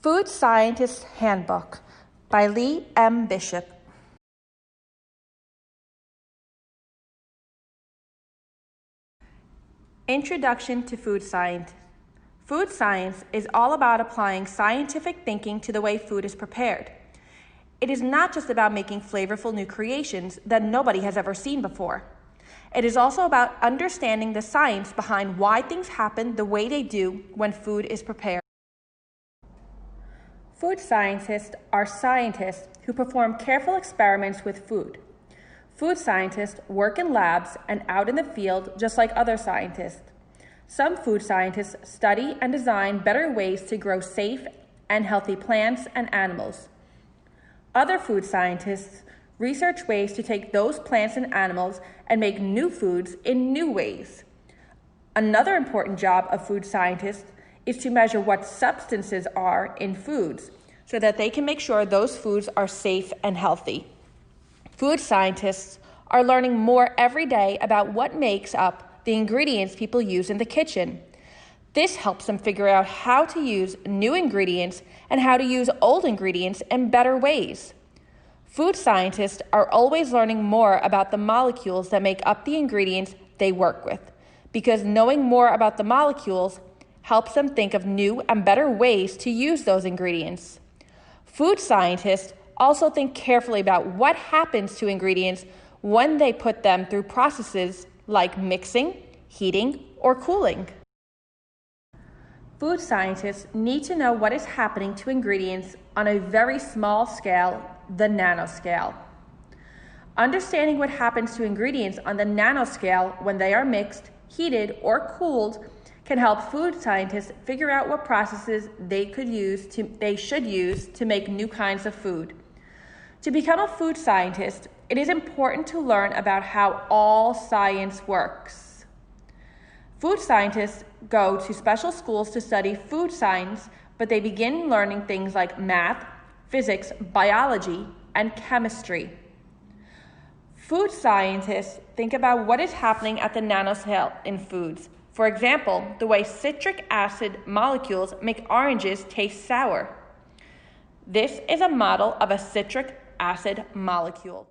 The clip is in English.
Food Scientist's Handbook by Lee M. Bishop. Introduction to Food Science. Food science is all about applying scientific thinking to the way food is prepared. It is not just about making flavorful new creations that nobody has ever seen before. It is also about understanding the science behind why things happen the way they do when food is prepared. Food scientists are scientists who perform careful experiments with food. Food scientists work in labs and out in the field just like other scientists. Some food scientists study and design better ways to grow safe and healthy plants and animals. Other food scientists research ways to take those plants and animals and make new foods in new ways. Another important job of food scientists is to measure what substances are in foods so that they can make sure those foods are safe and healthy. Food scientists are learning more every day about what makes up the ingredients people use in the kitchen. This helps them figure out how to use new ingredients and how to use old ingredients in better ways. Food scientists are always learning more about the molecules that make up the ingredients they work with, because knowing more about the molecules helps them think of new and better ways to use those ingredients. Food scientists also think carefully about what happens to ingredients when they put them through processes like mixing, heating, or cooling. Food scientists need to know what is happening to ingredients on a very small scale, the nanoscale. Understanding what happens to ingredients on the nanoscale when they are mixed, heated, or cooled can help food scientists figure out what processes they should use to make new kinds of food. To become a food scientist, it is important to learn about how all science works. Food scientists go to special schools to study food science, but they begin learning things like math, physics, biology, and chemistry. Food scientists think about what is happening at the nanoscale in foods. For example, the way citric acid molecules make oranges taste sour. This is a model of a citric acid molecule.